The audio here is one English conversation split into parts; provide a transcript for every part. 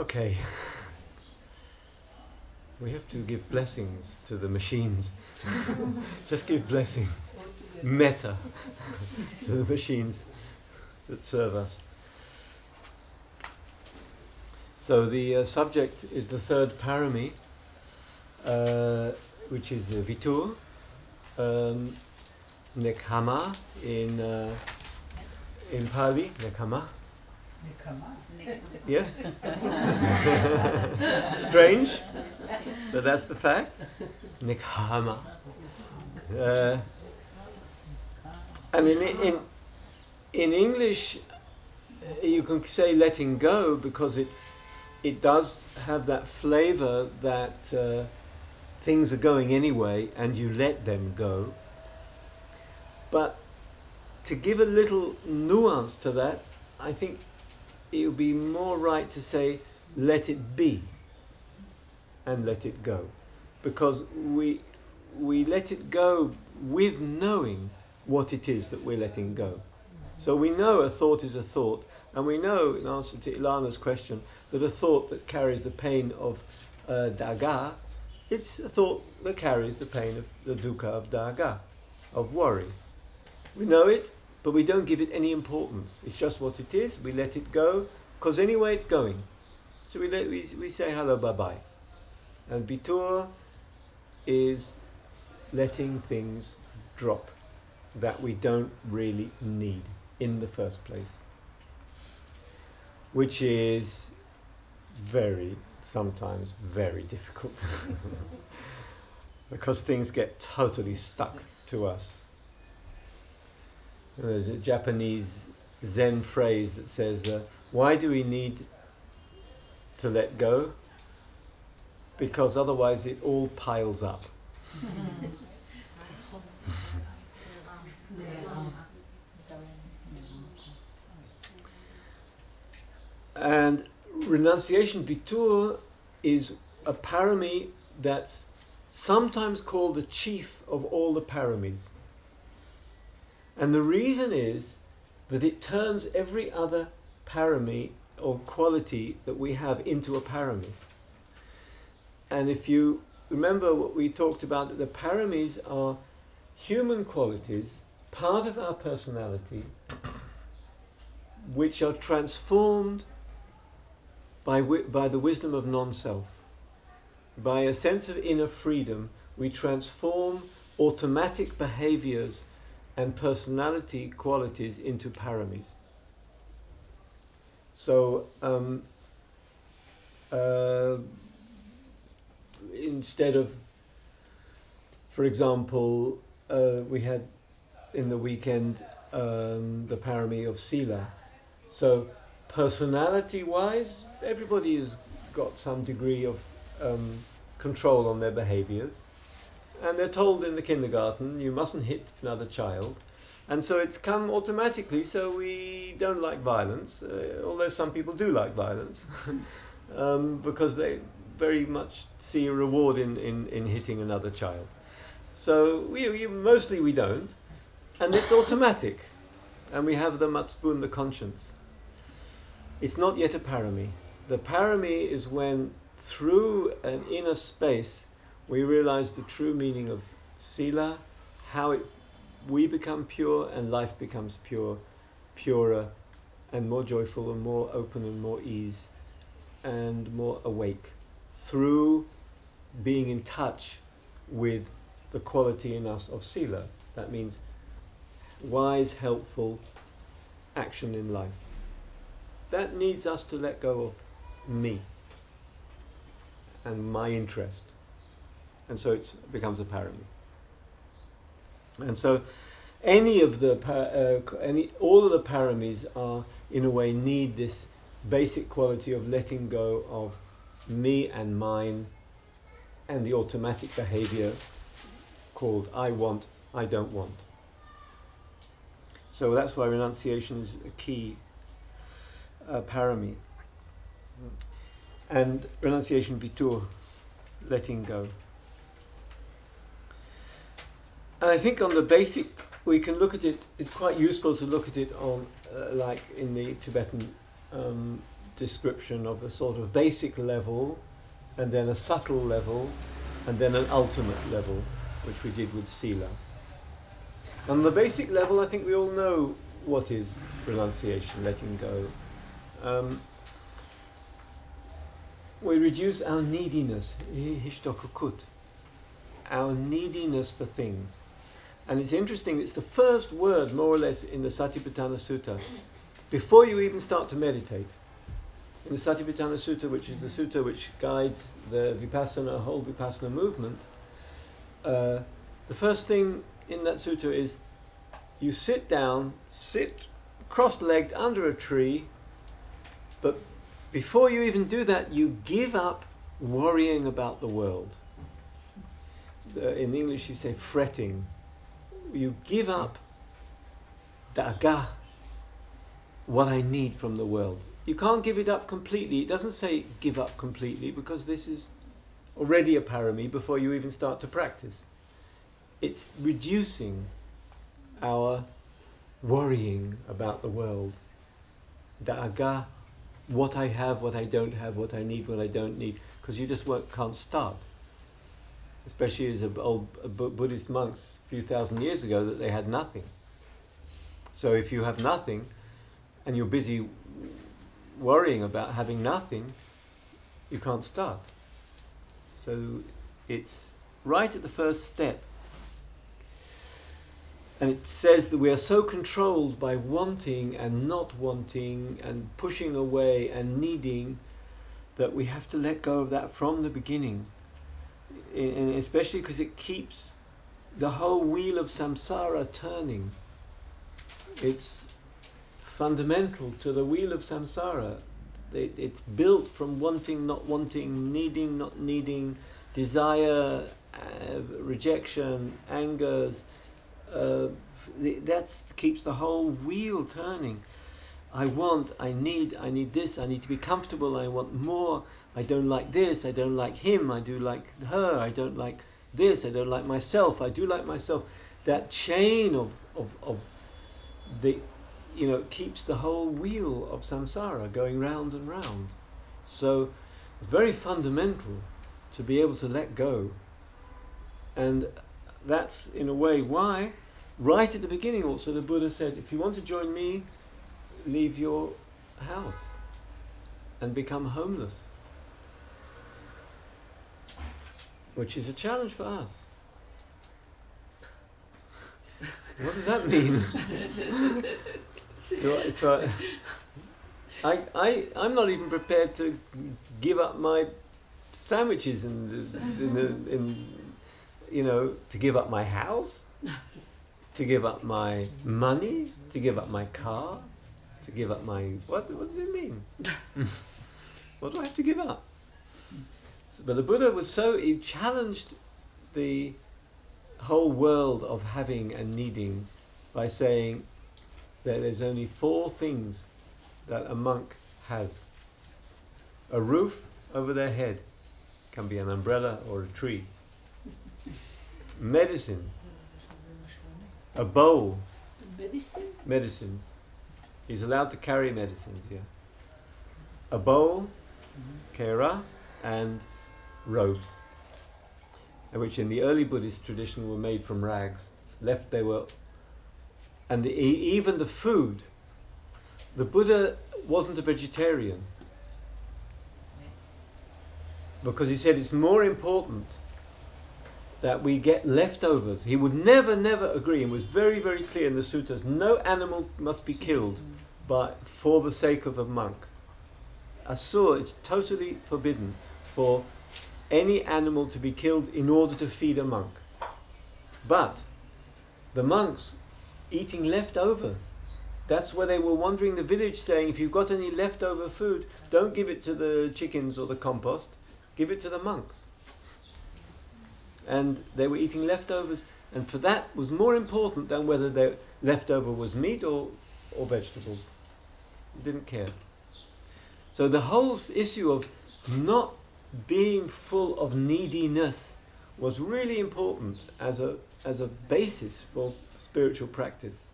Okay. We have to give blessings to the machines. Just give blessings. Metta to the machines that serve us. So the subject is the third Parami, which is Vitur, Nekhama in Pali, Nekhama. Yes? Strange, but that's the fact. Nekhama. And in English, you can say letting go because it does have that flavor that things are going anyway and you let them go. But to give a little nuance to that, I think it would be more right to say let it be and let it go. Because we let it go with knowing what it is that we're letting go. So we know a thought is a thought, and we know, in answer to Ilana's question, that a thought that carries the pain of daga, it's a thought that carries the pain of the dukkha of daga, of worry. We know it, but we don't give it any importance. It's just what it is. We let it go, because anyway it's going. So we say hello, bye-bye. And Vitur is letting things drop that we don't really need in the first place, which is sometimes very difficult because things get totally stuck to us. There's a Japanese Zen phrase that says, why do we need to let go? Because otherwise it all piles up. And renunciation, Vitur, is a parami that's sometimes called the chief of all the paramis. And the reason is that it turns every other parami or quality that we have into a parami. And if you remember what we talked about, that the paramis are human qualities, part of our personality, which are transformed by the wisdom of non-self. By a sense of inner freedom, we transform automatic behaviors and personality qualities into paramis. So instead of, for example, we had in the weekend the parami of sila. So personality-wise, everybody has got some degree of control on their behaviors. And they're told in the kindergarten, you mustn't hit another child. And so it's come automatically, so we don't like violence, although some people do like violence, because they very much see a reward in hitting another child. So mostly we don't, and it's automatic. And we have the matspun, the conscience. It's not yet a parami. The parami is when, through an inner space, we realize the true meaning of sila, how we become pure and life becomes purer and more joyful and more open and more ease and more awake through being in touch with the quality in us of sila. That means wise, helpful action in life. That needs us to let go of me and my interest. And so it becomes a parami. And so all of the paramis are, in a way, need this basic quality of letting go of me and mine and the automatic behavior called I want, I don't want. So that's why renunciation is a key parami. And renunciation, Vitur, letting go. And I think on the basic, we can look at it, it's quite useful to look at it on, like in the Tibetan description of a sort of basic level, and then a subtle level, and then an ultimate level, which we did with Sila. On the basic level, I think we all know what is renunciation, letting go. We reduce our neediness, hishtokukut, our neediness for things. And it's interesting, it's the first word, more or less, in the Satipatthana Sutta, before you even start to meditate. In the Satipatthana Sutta, which is the sutta which guides the Vipassana, whole Vipassana movement, the first thing in that sutta is, you sit down, sit cross-legged under a tree, but before you even do that, you give up worrying about the world. In English you say fretting. You give up daga, what I need from the world. You can't give it up completely. It doesn't say give up completely, because this is already a parami before you even start to practice. It's reducing our worrying about the world. Daga, what I have, what I don't have, what I need, what I don't need, because you just can't start. Especially as old Buddhist monks a few thousand years ago, that they had nothing. So if you have nothing, and you're busy worrying about having nothing, you can't start. So it's right at the first step. And it says that we are so controlled by wanting and not wanting and pushing away and needing that we have to let go of that from the beginning. And especially because it keeps the whole wheel of samsara turning. It's fundamental to the wheel of samsara. It's built from wanting, not wanting, needing, not needing, desire, rejection, angers. That keeps the whole wheel turning. I want, I need this, I need to be comfortable, I want more, I don't like this, I don't like him, I do like her, I don't like this, I don't like myself, I do like myself. That chain of the, keeps the whole wheel of samsara going round and round. So it's very fundamental to be able to let go. And that's in a way why, right at the beginning also, the Buddha said, if you want to join me, leave your house and become homeless. Which is a challenge for us. What does that mean? I'm not even prepared to give up my sandwiches to give up my house, to give up my money, to give up my car, to give up my... What does it mean? What do I have to give up? But the Buddha he challenged the whole world of having and needing by saying that there's only 4 things that a monk has. A roof over their head, can be an umbrella or a tree. Medicine, a bowl. Medicines. He's allowed to carry medicines, yeah. A bowl, kera, and robes, which in the early Buddhist tradition were made from rags. Even the food. The Buddha wasn't a vegetarian, because he said it's more important that we get leftovers. He would never agree, and was very, very clear in the suttas, no animal must be killed for the sake of a monk. Asur, it's totally forbidden for any animal to be killed in order to feed a monk. But the monks eating leftover, that's where they were wandering the village saying, if you've got any leftover food, don't give it to the chickens or the compost, give it to the monks. And they were eating leftovers, and for that was more important than whether the leftover was meat or vegetables. Didn't care. So the whole issue of not being full of neediness was really important as a basis for spiritual practice.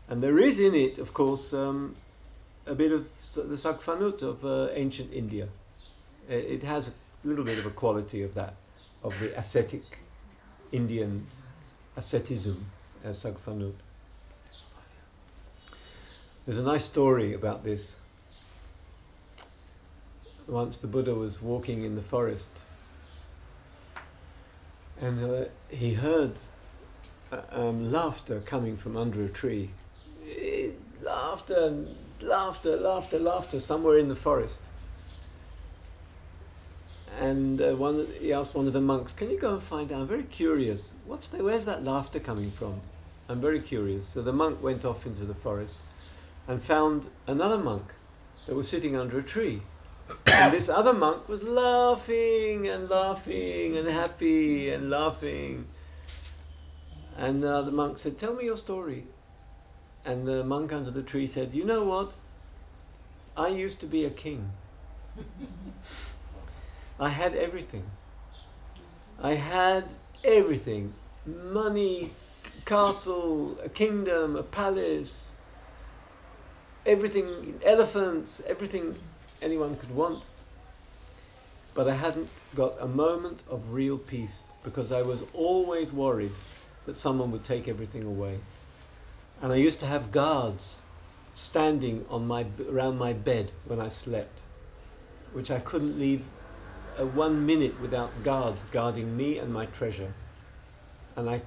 And there is in it, of course, a bit of the sakfanut of ancient India. It has a little bit of a quality of that, of the ascetic Indian asceticism as sakfanut. There's a nice story about this. Once the Buddha was walking in the forest, and he heard laughter coming from under a tree. Laughter, laughter, laughter, laughter, somewhere in the forest. And he asked one of the monks, "Can you go and find out? I'm very curious. Where's that laughter coming from? I'm very curious." So the monk went off into the forest and found another monk that was sitting under a tree. And this other monk was laughing and laughing and happy and laughing. And the monk said, "Tell me your story." And the monk under the tree said, "You know what? I used to be a king. I had everything. I had everything. Money, castle, a kingdom, a palace, everything, elephants, everything anyone could want. But I hadn't got a moment of real peace because I was always worried that someone would take everything away. And I used to have guards standing around my bed when I slept, which I couldn't leave 1 minute without guards guarding me and my treasure. And I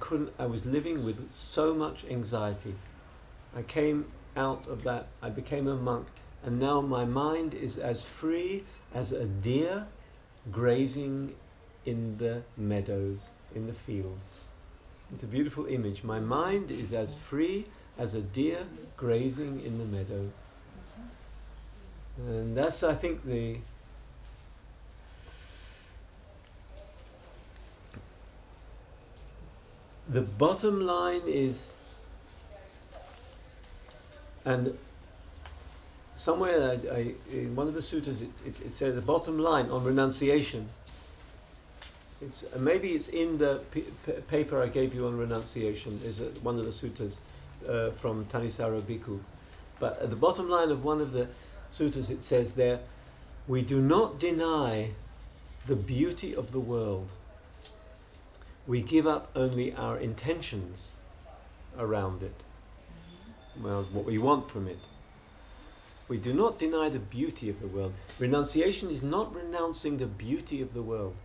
was living with so much anxiety. I came out of that, I became a monk, and now my mind is as free as a deer grazing in the meadows, in the fields. It's a beautiful image. My mind is as free as a deer grazing in the meadow. And that's, I think, the bottom line is, and somewhere in one of the sutras it says the bottom line on renunciation. Maybe it's in the paper I gave you on renunciation, is one of the sutras from Thanissaro Bhikkhu. But at the bottom line of one of the sutras it says there, "We do not deny the beauty of the world. We give up only our intentions around it." Well, what we want from it. We do not deny the beauty of the world. Renunciation is not renouncing the beauty of the world.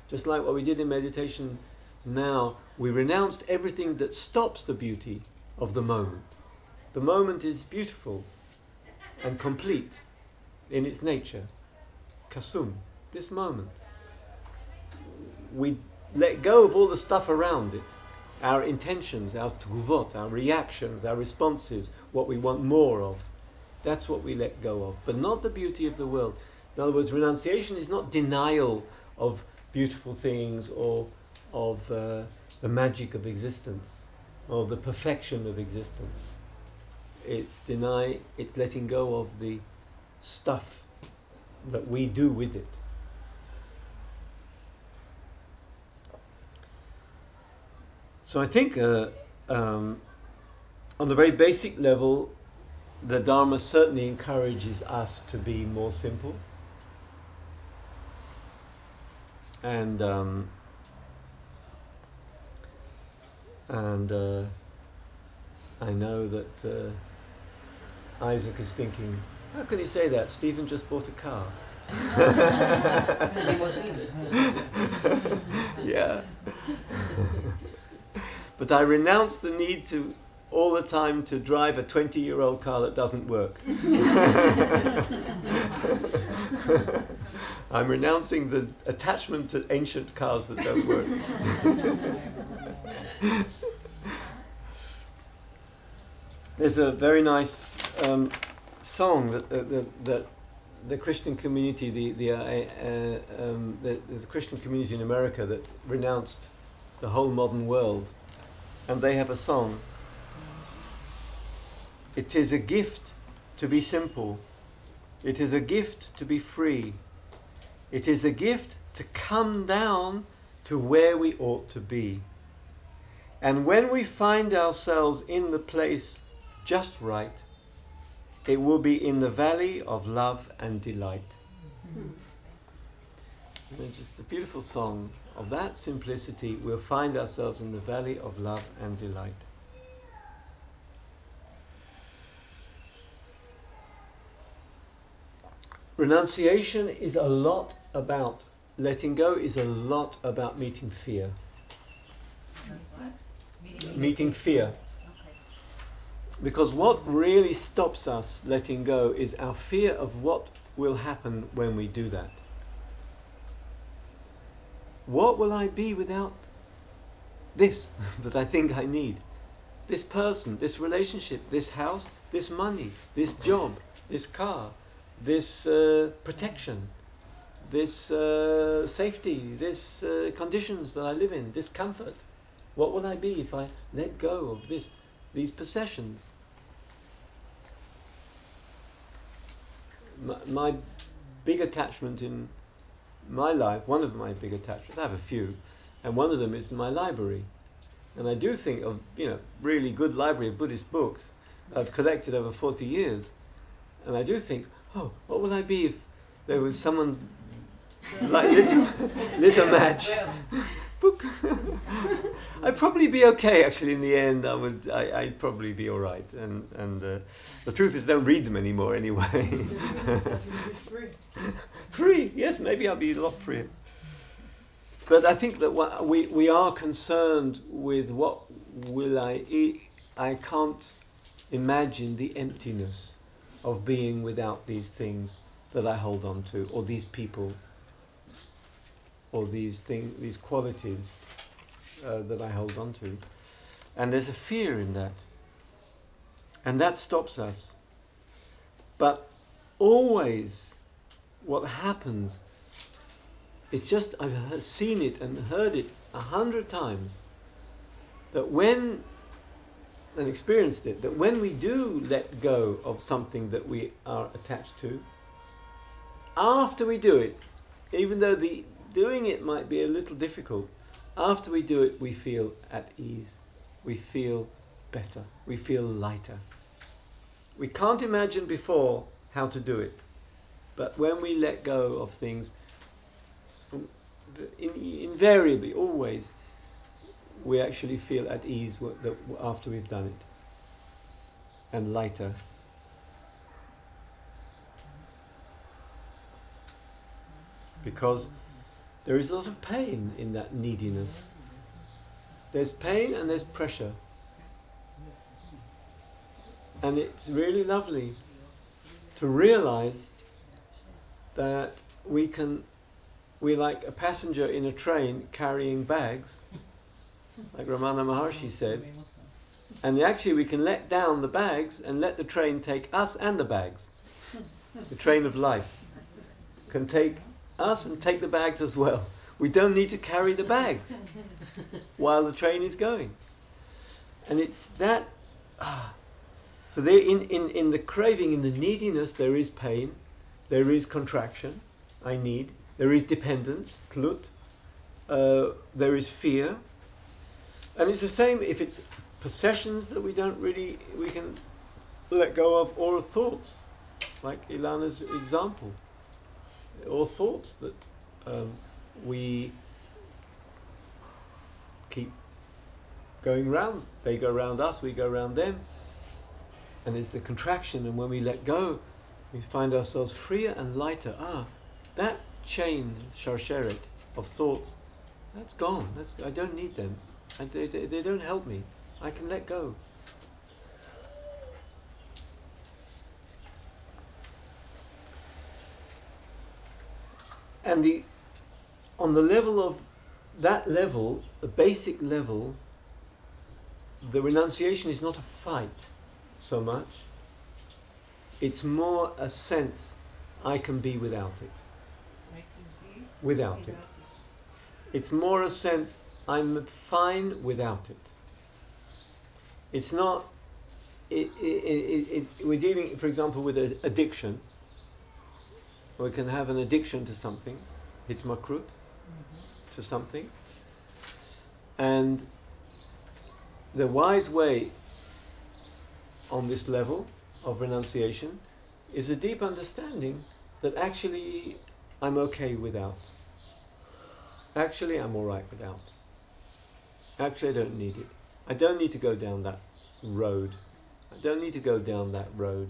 Just like what we did in meditation now, we renounced everything that stops the beauty of the moment. The moment is beautiful and complete in its nature. Kasum, this moment. We let go of all the stuff around it. Our intentions, our tguvot, our reactions, our responses, what we want more of. That's what we let go of, but not the beauty of the world. In other words, renunciation is not denial of beautiful things or of the magic of existence or the perfection of existence. It's letting go of the stuff that we do with it. So I think on a very basic level, the Dharma certainly encourages us to be more simple. And I know that Isaac is thinking, how can he say that? Stephen just bought a car. Yeah. But I renounce the need to all the time to drive a 20-year-old car that doesn't work. I'm renouncing the attachment to ancient cars that don't work. There's a very nice song that the Christian community, there's a Christian community in America that renounced the whole modern world, and they have a song. It is a gift to be simple. It is a gift to be free. It is a gift to come down to where we ought to be. And when we find ourselves in the place just right, it will be in the valley of love and delight. And it's just a beautiful song of that simplicity. We'll find ourselves in the valley of love and delight. Renunciation is a lot about letting go, is a lot about meeting fear. Meeting fear. Because what really stops us letting go is our fear of what will happen when we do that. What will I be without this that I think I need? This person, this relationship, this house, this money, this job, this car, this protection, this safety, this conditions that I live in, this comfort. What will I be if I let go of these possessions? My big attachment in my life, one of my big attachments, I have a few, and one of them is my library. And I do think of, really good library of Buddhist books I've collected over 40 years. And I do think, oh, what will I be if there was someone like lit a match? Book. I'd probably be okay actually in the end. I'd probably be all right. And the truth is, don't read them anymore anyway. Free, yes, maybe I'll be a lot freer. But I think that we are concerned with what will I eat. I can't imagine the emptiness of being without these things that I hold on to, or these people, or these qualities that I hold on to. And there's a fear in that. And that stops us. But always what happens, it's just, I've seen it and heard it 100 times, that when, and experienced it, that when we do let go of something that we are attached to, after we do it, even though doing it might be a little difficult, after we do it, we feel at ease. We feel better. We feel lighter. We can't imagine before how to do it. But when we let go of things, invariably, always, we actually feel at ease after we've done it. And lighter. Because there is a lot of pain in that neediness. There's pain and there's pressure. And it's really lovely to realize that we're like a passenger in a train carrying bags, like Ramana Maharshi said, and actually we can let down the bags and let the train take us and the bags. The train of life can take us and take the bags as well. We don't need to carry the bags while the train is going. And it's that... So there, in the craving, in the neediness, there is pain, there is contraction, I need, there is dependence, tlut, there is fear. And it's the same if it's possessions that we can let go of, or thoughts, like Ilana's example. Or thoughts that we keep going round. They go round us, we go round them. And it's the contraction, and when we let go, we find ourselves freer and lighter. That chain, sharsheret, of thoughts, that's gone. I don't need them. They don't help me. I can let go. And on the level of that level, the basic level, the renunciation is not a fight so much. It's more a sense I can be without it. Without it. It's more a sense I'm fine without it. It's not... we're dealing, for example, with an addiction. We can have an addiction to something, hitmakrut, to something. And the wise way on this level of renunciation is a deep understanding that actually I'm okay without. Actually I'm alright without. Actually I don't need it. I don't need to go down that road. I don't need to go down that road.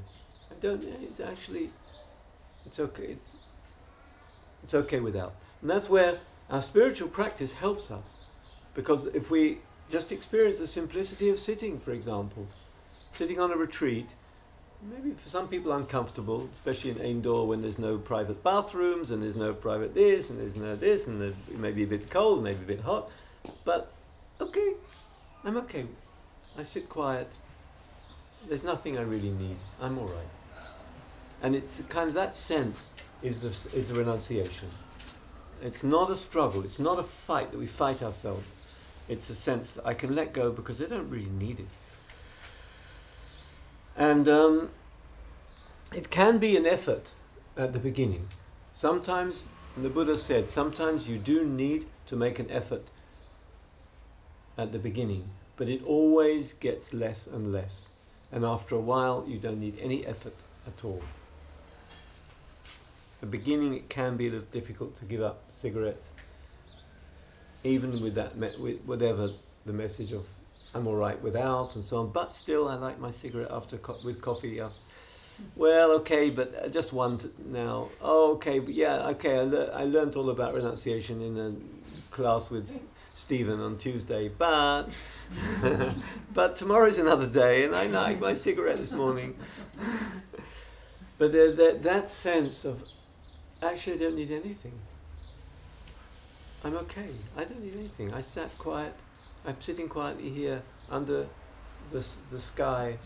It's actually, it's okay. It's okay without. And that's where our spiritual practice helps us. Because if we just experience the simplicity of sitting, for example, sitting on a retreat, maybe for some people uncomfortable, especially in indoor when there's no private bathrooms and there's no private this and there's no this and it may be a bit cold, maybe a bit hot, but okay, I'm okay. I sit quiet. There's nothing I really need. I'm all right. And it's kind of that sense is the renunciation. It's not a struggle. It's not a fight that we fight ourselves. It's a sense that I can let go because I don't really need it. And it can be an effort at the beginning. Sometimes, and the Buddha said, sometimes you do need to make an effort at the beginning, but it always gets less and less. And after a while, you don't need any effort at all. At the beginning, it can be a little difficult to give up cigarettes, even with that, with whatever the message of I'm all right without and so on. But still, I like my cigarette after with coffee. Well, okay, but just one now. Oh, okay, but yeah, okay. I learned all about renunciation in a class with Stephen on Tuesday, but but tomorrow's another day, and I like my cigarette this morning. But that sense of actually I don't need anything. I'm okay. I don't need anything. I sat quiet. I'm sitting quietly here under the sky.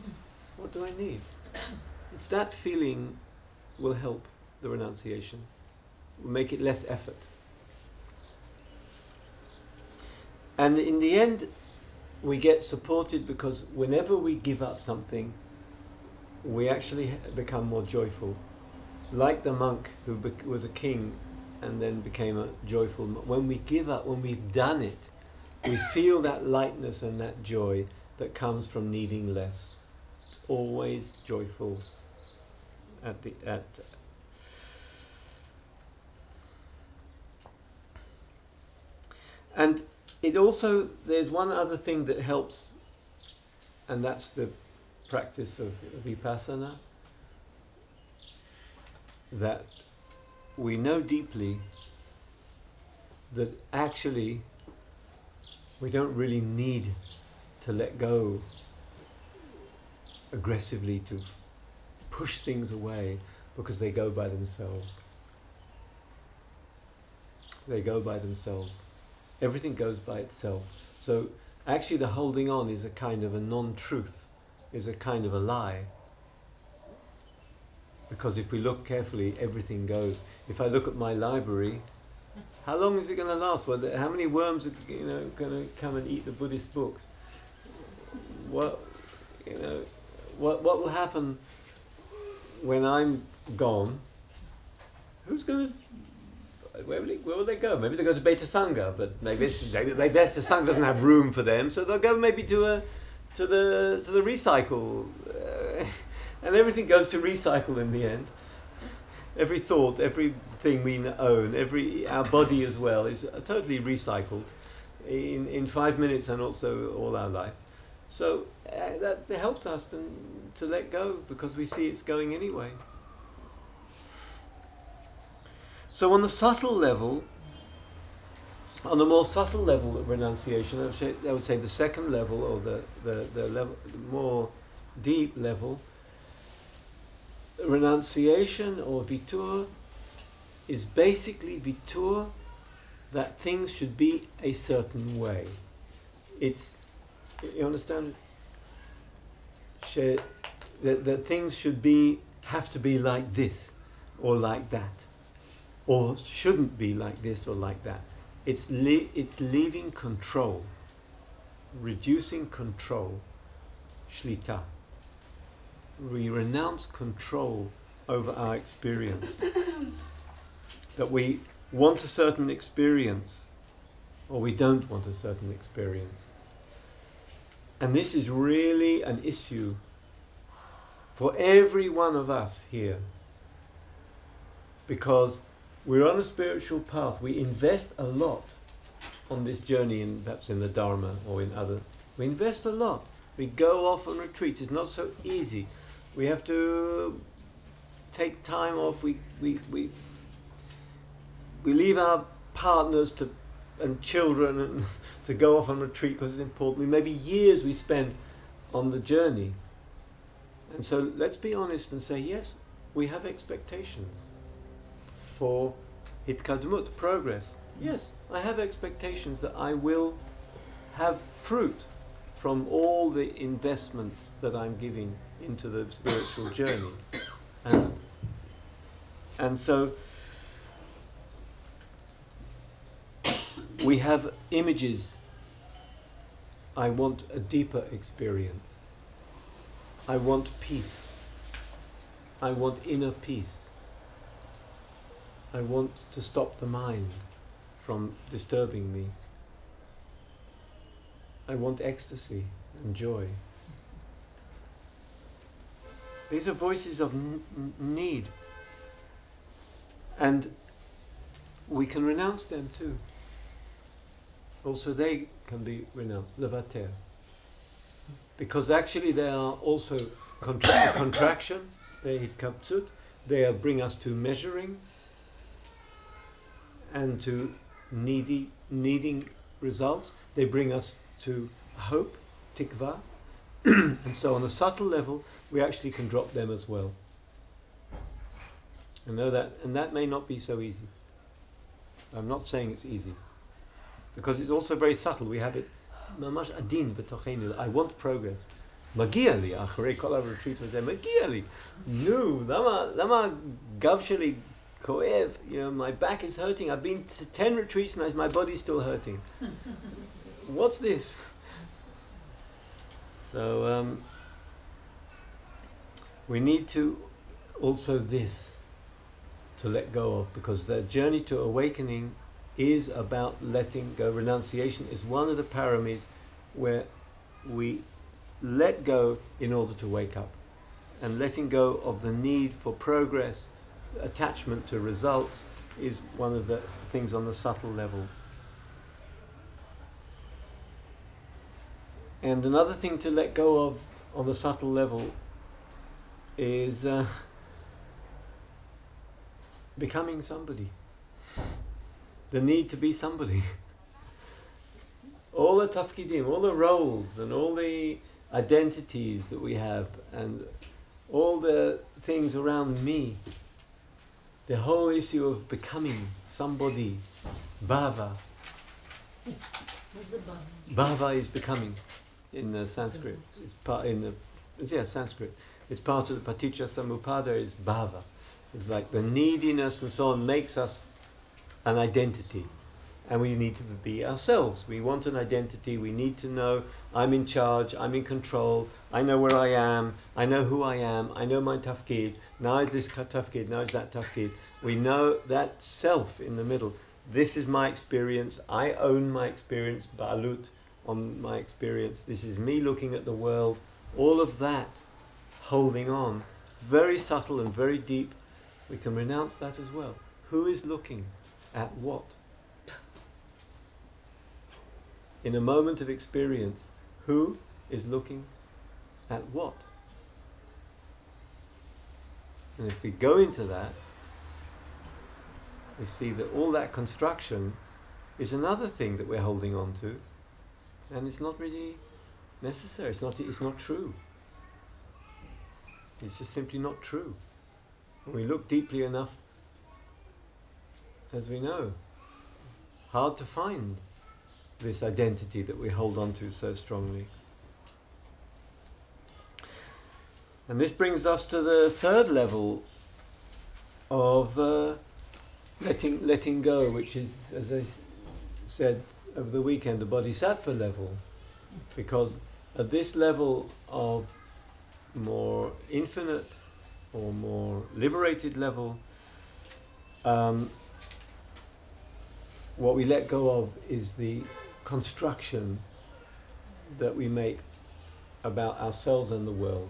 What do I need? It's that feeling will help the renunciation. Will make it less effort. And in the end, we get supported because whenever we give up something, we actually become more joyful. Like the monk who was a king and then became a joyful monk. When we give up, when we've done it, we feel that lightness and that joy that comes from needing less. It's always joyful and it also, there's one other thing that helps, and that's the practice of vipassana, that we know deeply that actually we don't really need to let go aggressively, to push things away, because they go by themselves. They go by themselves. Everything goes by itself. So actually the holding on is a kind of a non-truth, is a kind of a lie. Because if we look carefully, everything goes. If I look at my library, how long is it going to last? Well, how many worms are going to come and eat the Buddhist books? What will happen when I'm gone? Who's going to? Where will they go? Maybe they go to Beta Sangha, but maybe Beta Sangha doesn't have room for them, so they'll go maybe to the recycle, and everything goes to recycle in the end. Every thought, everything we own, our body as well is totally recycled in 5 minutes, and also all our life. So that helps us to let go, because we see it's going anyway. So on the subtle level, on the more subtle level of renunciation, I would say the second level, or the level, the more deep level, renunciation or vitur is basically vitur that things should be a certain way. It's, you understand? That things have to be like this or like that, or shouldn't be like this or like that. It's leaving control, reducing control, shlita. We renounce control over our experience. That we want a certain experience, or we don't want a certain experience. And this is really an issue for every one of us here. Because we're on a spiritual path. We invest a lot on this journey, perhaps in the Dharma or in other. We invest a lot. We go off on retreats. It's not so easy. We have to take time off. We leave our partners and children and to go off on retreat because it's important. Maybe years we spend on the journey. And so let's be honest and say, yes, we have expectations for hitkadmut, progress. Yes, I have expectations that I will have fruit from all the investment that I'm giving into the spiritual journey. And so we have images. I want a deeper experience. I want peace. I want inner peace. I want to stop the mind from disturbing me. I want ecstasy and joy. These are voices of need. And we can renounce them too. Also they can be renounced, levater. Because actually they are also contraction, they hitkaptsut, they bring us to measuring and to needing results. They bring us to hope, tikva. And so on a subtle level, we actually can drop them as well. I know that, and that may not be so easy. I'm not saying it's easy. Because it's also very subtle. We have it, mamash adin b'tochenu. I want progress. Magia li, acharei kol ha-retreat הזה, magia li. No, lama gav sheli koev. You know, my back is hurting. I've been to 10 retreats and my body's still hurting. What's this? So we need to also this to let go of, because the journey to awakening is about letting go. Renunciation is one of the paramis where we let go in order to wake up, and letting go of the need for progress, attachment to results, is one of the things on the subtle level. And another thing to let go of on the subtle level is becoming somebody. The need to be somebody. All the tafkidim, all the roles and all the identities that we have and all the things around me, the whole issue of becoming somebody, bhava. What's the bhava? Bhava is becoming in the Sanskrit. It's part Sanskrit. It's part of the paticca samuppada is bhava. It's like the neediness and so on makes us an identity, and we need to be ourselves. We want an identity. We need to know I'm in charge, I'm in control, I know where I am, I know who I am, I know my tafkid, now is this tafkid, now is that tafkid. We know that self in the middle. This is my experience, I own my experience, ba'alut on my experience, this is me looking at the world, all of that holding on, very subtle and very deep. We can renounce that as well. Who is looking at what? In a moment of experience, who is looking at what? And if we go into that, we see that all that construction is another thing that we're holding on to, and it's not really necessary. It's not true. It's just simply not true. When we look deeply enough, as we know, hard to find this identity that we hold on to so strongly. And this brings us to the third level of letting go, which is, as I said over the weekend, the bodhisattva level. Because at this level of more infinite or more liberated level, what we let go of is the construction that we make about ourselves and the world.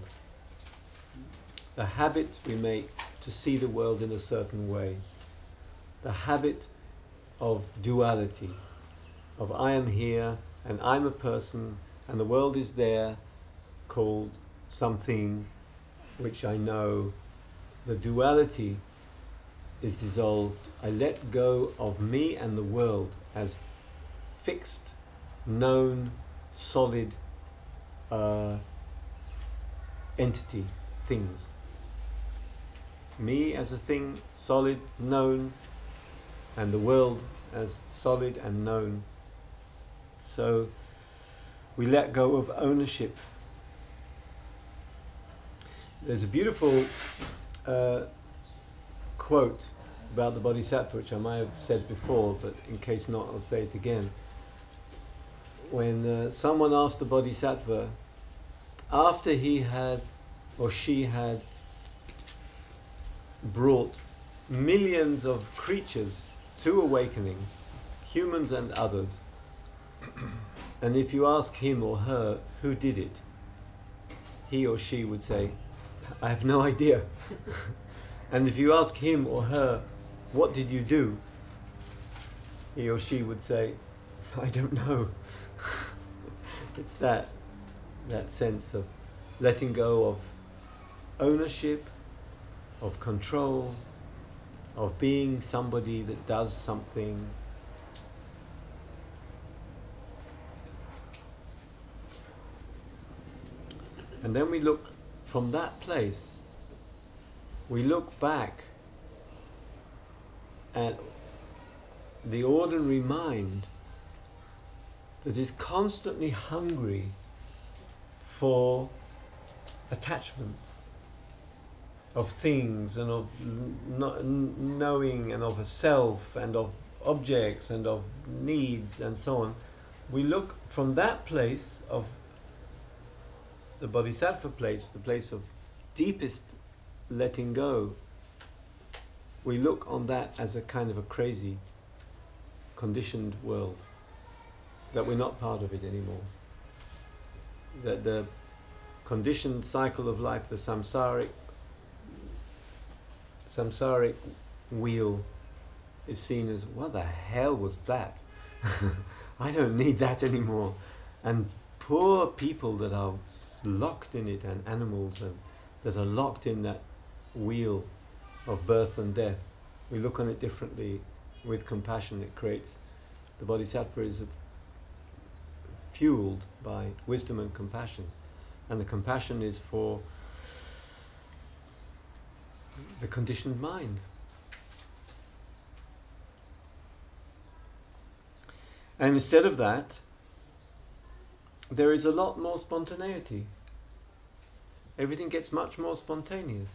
the habit we make to see the world in a certain way, the habit of duality, of I am here and I'm a person and the world is there, called something which I know. The duality is dissolved. I let go of me and the world as fixed, known, solid entity, things. Me as a thing, solid, known, and the world as solid and known. So we let go of ownership. There's a beautiful quote about the Bodhisattva, which I might have said before, but in case not, I'll say it again. When someone asked the Bodhisattva, after he had or she had brought millions of creatures to awakening, humans and others, and if you ask him or her who did it, he or she would say, I have no idea. And if you ask him or her, what did you do? He or she would say, I don't know. It's that sense of letting go of ownership, of control, of being somebody that does something. And then we look from that place, we look back at the ordinary mind that is constantly hungry for attachment of things and of knowing and of a self and of objects and of needs and so on. We look from that place of the Bodhisattva place, the place of deepest letting go. We look on that as a kind of a crazy, conditioned world, that we're not part of it anymore. That the conditioned cycle of life, the samsaric wheel, is seen as, what the hell was that? I don't need that anymore. And poor people that are locked in it, and animals that are locked in that wheel of birth and death, we look on it differently with compassion. It creates, the Bodhisattva is fueled by wisdom and compassion, and the compassion is for the conditioned mind. And instead of that, there is a lot more spontaneity. Everything gets much more spontaneous.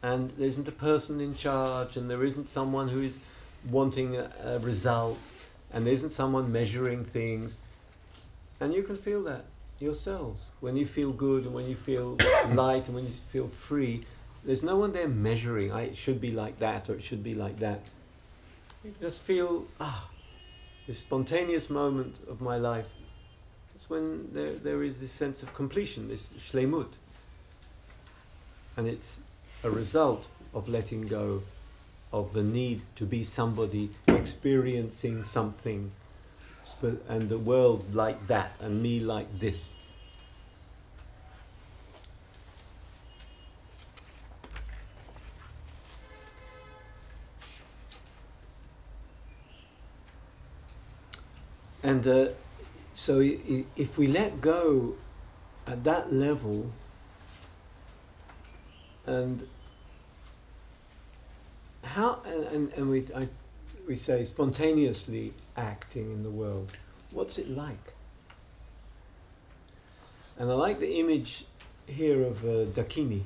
And there isn't a person in charge, and there isn't someone who is wanting a result, and there isn't someone measuring things. And you can feel that yourselves. When you feel good, and when you feel light, and when you feel free, there's no one there measuring, it should be like that, or it should be like that. You just feel, this spontaneous moment of my life. It's when there is this sense of completion, this shlemut. And it's a result of letting go of the need to be somebody experiencing something, and the world like that, and me like this. And so if we let go at that level, and we say spontaneously acting in the world, what's it like? And I like the image here of Dakini.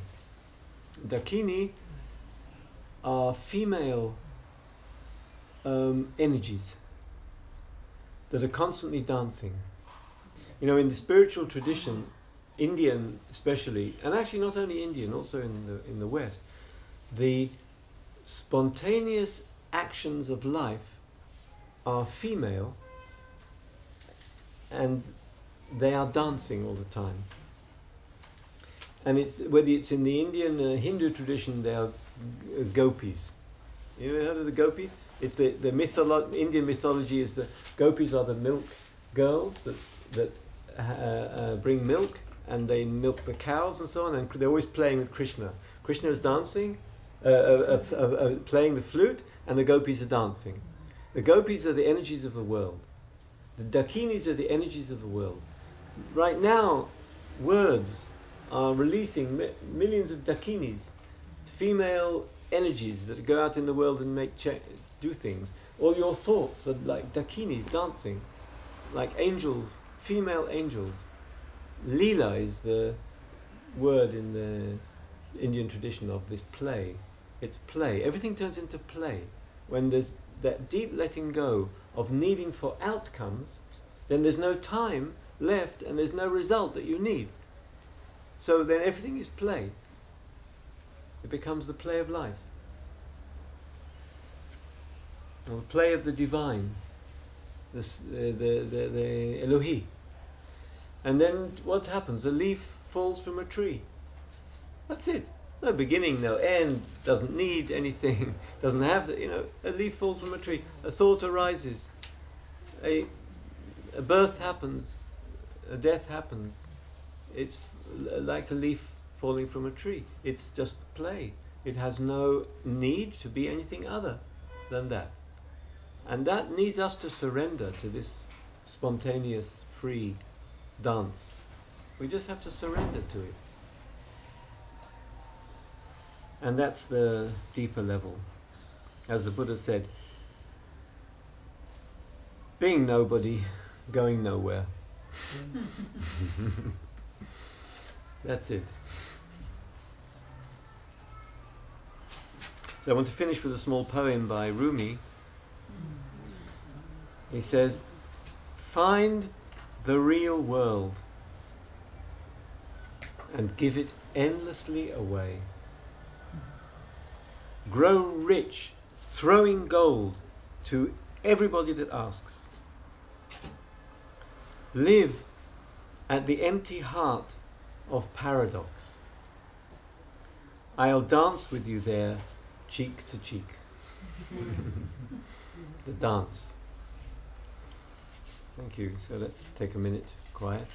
Dakini are female energies that are constantly dancing. You know, in the spiritual tradition, Indian especially, and actually not only Indian, also in the West, the spontaneous actions of life are female, and they are dancing all the time. And it's whether it's in the Indian Hindu tradition, they are gopis. You ever heard of the gopis? It's the Indian mythology is the gopis are the milk girls that bring milk, and they milk the cows and so on, and they're always playing with Krishna. Krishna is dancing, playing the flute, and the gopis are dancing. The gopis are the energies of the world. The dakinis are the energies of the world. Right now, words are releasing millions of dakinis, female energies that go out in the world and do things. All your thoughts are like dakinis dancing, like angels, female angels. Leela is the word in the Indian tradition of this play. It's play. Everything turns into play. When there's that deep letting go of needing for outcomes, then there's no time left and there's no result that you need. So then everything is play. It becomes the play of life. Or the play of the divine, the Elohi. And then what happens? A leaf falls from a tree. That's it. No beginning, no end, doesn't need anything, doesn't have to, a leaf falls from a tree, a thought arises, a birth happens, a death happens. It's like a leaf falling from a tree. It's just play. It has no need to be anything other than that. And that needs us to surrender to this spontaneous, free dance. We just have to surrender to it. And that's the deeper level. As the Buddha said, being nobody, going nowhere. That's it. So I want to finish with a small poem by Rumi. He says, find the real world and give it endlessly away. Grow rich, throwing gold to everybody that asks. Live at the empty heart of paradox. I'll dance with you there, cheek to cheek. The dance. Thank you. So let's take a minute, quiet.